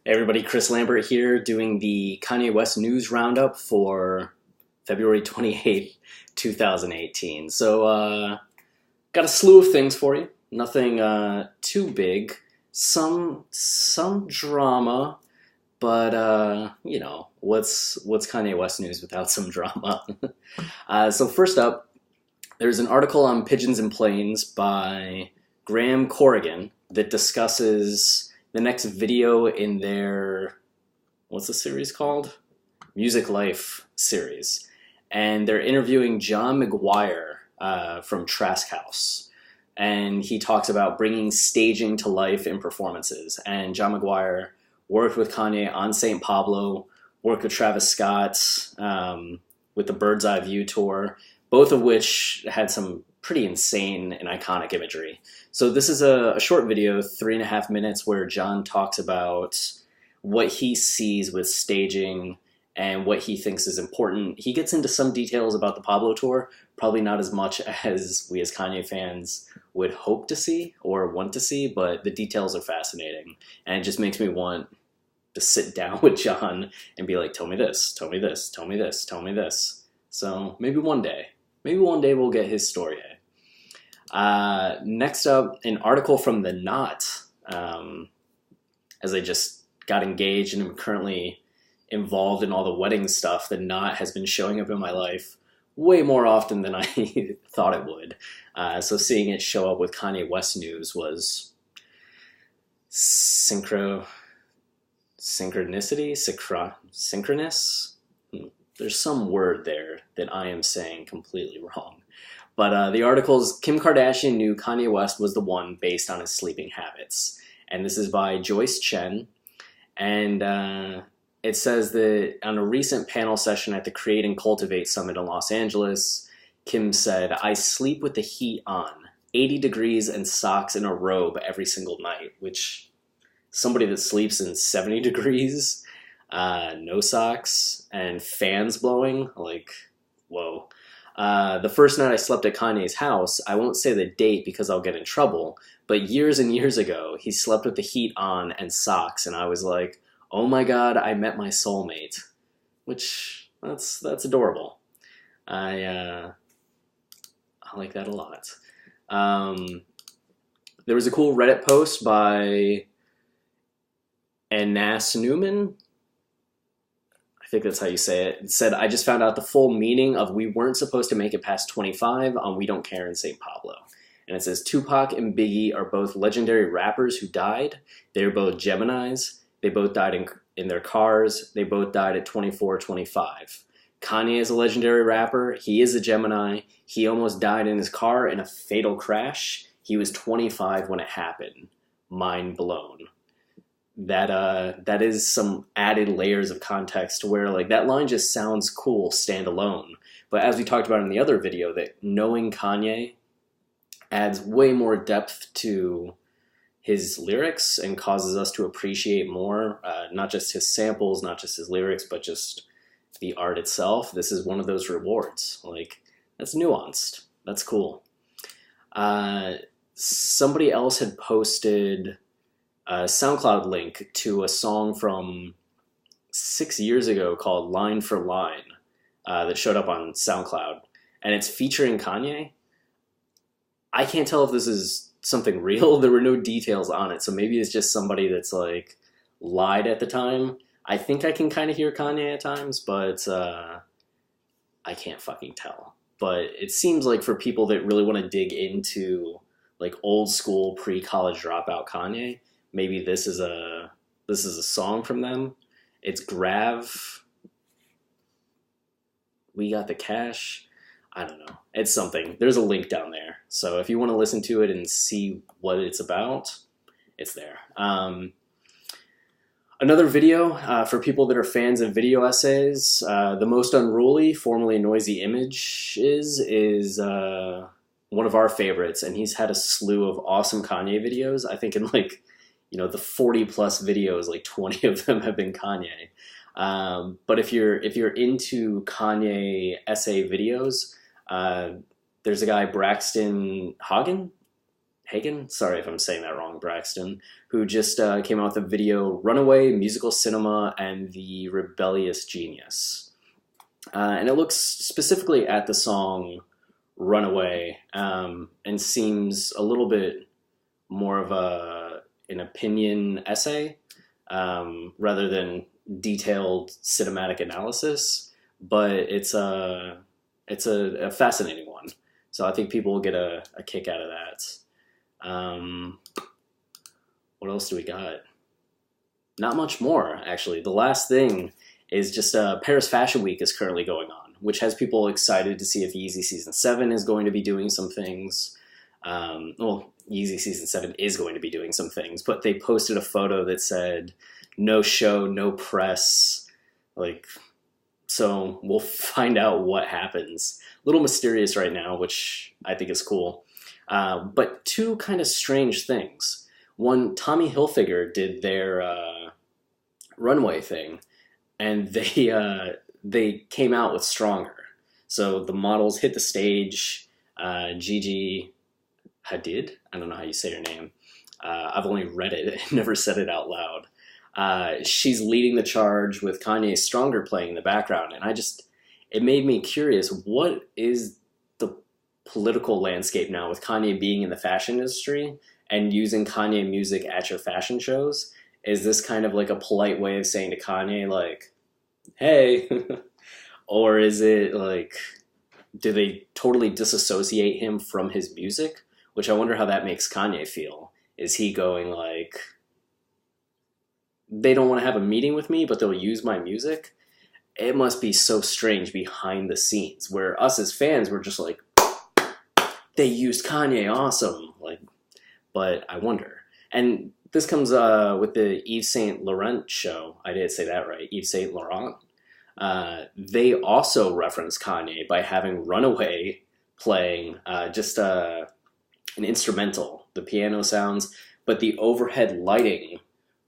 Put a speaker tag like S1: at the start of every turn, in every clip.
S1: Hey everybody, Chris Lambert here doing the Kanye West news roundup for February 28th, 2018. Got a slew of things for you. Nothing too big. Some drama, but what's Kanye West news without some drama? So first up, there's an article on Pigeons and Planes by Graham Corrigan that discusses the next video in their, what's the series called? Music Life series. And they're interviewing John McGuire from TrasK. And he talks about bringing staging to life in performances. And John McGuire worked with Kanye on Saint Pablo, worked with Travis Scott with the Bird's Eye View tour, both of which had some pretty insane and iconic imagery. So this is a short video, 3.5 minutes, where John talks about what he sees with staging and what he thinks is important. He gets into some details about the Pablo tour, probably not as much as we as Kanye fans would hope to see or want to see, but the details are fascinating. And it just makes me want to sit down with John and be like, tell me this, tell me this, tell me this, tell me this. So maybe one day we'll get his story. Next up, an article from The Knot, as I just got engaged and am currently involved in all the wedding stuff. The Knot has been showing up in my life way more often than I thought it would. So seeing it show up with Kanye West news was synchronous? There's some word there that I am saying completely wrong. But the article's Kim Kardashian knew Kanye West was the one based on his sleeping habits. And this is by Joyce Chen. And it says that on a recent panel session at the Create and Cultivate Summit in Los Angeles, Kim said, "I sleep with the heat on, 80 degrees and socks in a robe every single night," which somebody that sleeps in 70 degrees, no socks, and fans blowing, like, whoa. The first night I slept at Kanye's house, I won't say the date because I'll get in trouble, but years and years ago, he slept with the heat on and socks, and I was like, oh my god, I met my soulmate. Which, that's adorable. I like that a lot. There was a cool Reddit post by Anas Newman, I think that's how you say it. It said, "I just found out the full meaning of we weren't supposed to make it past 25 on We Don't Care in Saint Pablo." And it says, "Tupac and Biggie are both legendary rappers who died. They are both Geminis. They both died in their cars. They both died at 24, 25. Kanye is a legendary rapper. He is a Gemini. He almost died in his car in a fatal crash. He was 25 when it happened. Mind blown." That is some added layers of context where, like, that line just sounds cool standalone. But as we talked about in the other video, that knowing Kanye adds way more depth to his lyrics and causes us to appreciate more, not just his samples, not just his lyrics, but just the art itself. This is one of those rewards. Like, that's nuanced. That's cool. Somebody else had posted a SoundCloud link to a song from 6 years ago called Line for Line that showed up on SoundCloud, and it's featuring Kanye. I can't tell if this is something real. There were no details on it, so maybe it's just somebody that's like lied at the time. I think I can kind of hear Kanye at times, but I can't fucking tell. But it seems like for people that really want to dig into like old school pre-college dropout Kanye, maybe this is a song from them. It's Grav. We Got the Cash. I don't know. It's something. There's a link down there. So if you want to listen to it and see what it's about, it's there. Another video for people that are fans of video essays. The Most Unruly, formerly Noisy Images, is one of our favorites, and he's had a slew of awesome Kanye videos. I think in the 40 plus videos, like 20 of them have been Kanye. But if you're into Kanye essay videos, there's a guy, Braxton Hagen. Hagen, sorry if I'm saying that wrong, Braxton, who just came out with a video, Runaway, Musical Cinema, and the Rebellious Genius. And it looks specifically at the song Runaway, and seems a little bit more of an opinion essay, rather than detailed cinematic analysis. But it's a fascinating one. So I think people will get a kick out of that. What else do we got? Not much more, actually. The last thing is just Paris Fashion Week is currently going on, which has people excited to see if Yeezy Season 7 is going to be doing some things. Well, Yeezy Season 7 is going to be doing some things, but they posted a photo that said, no show, no press. Like, so we'll find out what happens. A little mysterious right now, which I think is cool. But two kind of strange things. One, Tommy Hilfiger did their runway thing, and they came out with Stronger. So the models hit the stage. Gigi Hadid, I don't know how you say her name. I've only read it, never said it out loud. She's leading the charge with Kanye's Stronger playing in the background, and it made me curious, what is the political landscape now with Kanye being in the fashion industry and using Kanye music at your fashion shows? Is this kind of like a polite way of saying to Kanye, like, hey, or is it like, do they totally disassociate him from his music? Which I wonder how that makes Kanye feel. Is he going like, they don't want to have a meeting with me, but they'll use my music? It must be so strange behind the scenes, where us as fans, we're just like, they used Kanye, awesome. Like, but I wonder. And this comes with the Yves Saint Laurent show. I did say that right, Yves Saint Laurent. They also reference Kanye by having Runaway playing just an instrumental, the piano sounds, but the overhead lighting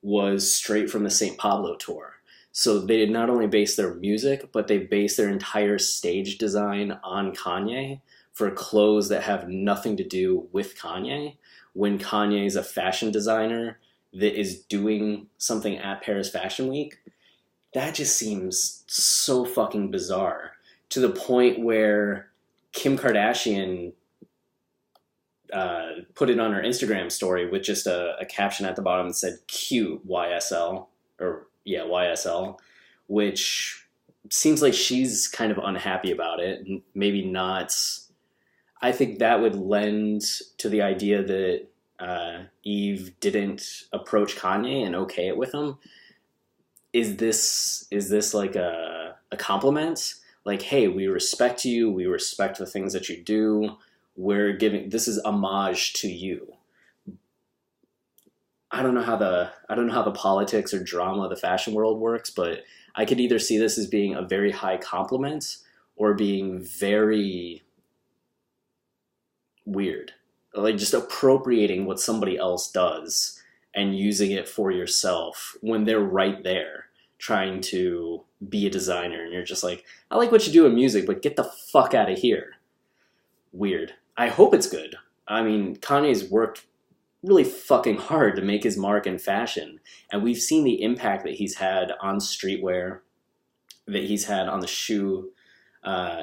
S1: was straight from the Saint Pablo tour. So they did not only base their music, but they based their entire stage design on Kanye for clothes that have nothing to do with Kanye. When Kanye is a fashion designer that is doing something at Paris Fashion Week, that just seems so fucking bizarre, to the point where Kim Kardashian put it on her Instagram story with just a caption at the bottom that said cute YSL, or yeah, YSL, which seems like she's kind of unhappy about it. Maybe not. I think that would lend to the idea that Eve didn't approach Kanye and okay it with him. Is this like a compliment? Like, hey, we respect you. We respect the things that you do. This is homage to you. I don't know how the politics or drama of the fashion world works, but I could either see this as being a very high compliment or being very weird. Like just appropriating what somebody else does and using it for yourself when they're right there trying to be a designer, and you're just like, I like what you do in music, but get the fuck out of here. Weird. I hope it's good. I mean, Kanye's worked really fucking hard to make his mark in fashion, and we've seen the impact that he's had on streetwear, that he's had on the shoe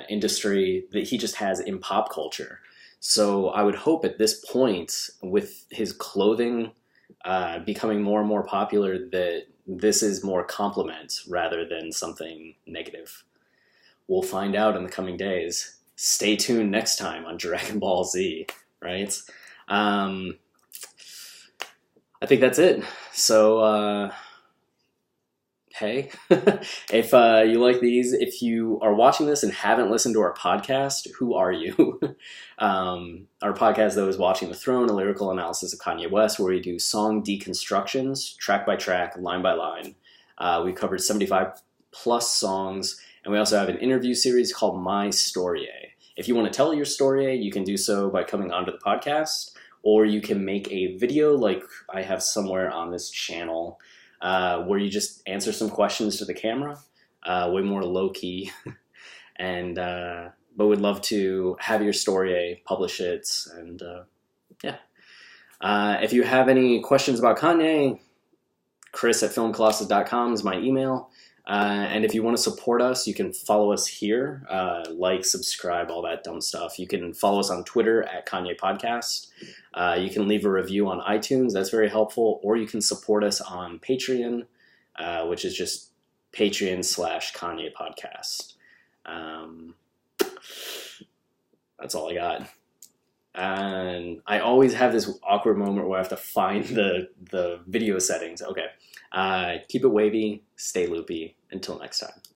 S1: industry, that he just has in pop culture. So I would hope at this point, with his clothing becoming more and more popular, that this is more compliment rather than something negative. We'll find out in the coming days. Stay tuned next time on Dragon Ball Z, right? I think that's it. So, hey, if you like these, if you are watching this and haven't listened to our podcast, who are you? Our podcast, though, is Watching the Throne, a lyrical analysis of Kanye West, where we do song deconstructions, track by track, line by line. We covered 75 plus songs, and we also have an interview series called My Story. If you want to tell your story, you can do so by coming onto the podcast, or you can make a video like I have somewhere on this channel, where you just answer some questions to the camera, way more low-key, and but would love to have your story, publish it, and yeah. If you have any questions about Kanye, chris@filmcolossus.com is my email. And if you want to support us, you can follow us here, like, subscribe, all that dumb stuff. You can follow us on Twitter @Kanye Podcast. You can leave a review on iTunes. That's very helpful. Or you can support us on Patreon, which is just Patreon/Kanye Podcast. That's all I got. And I always have this awkward moment where I have to find the video settings. Okay. Keep it wavy, stay loopy. Until next time.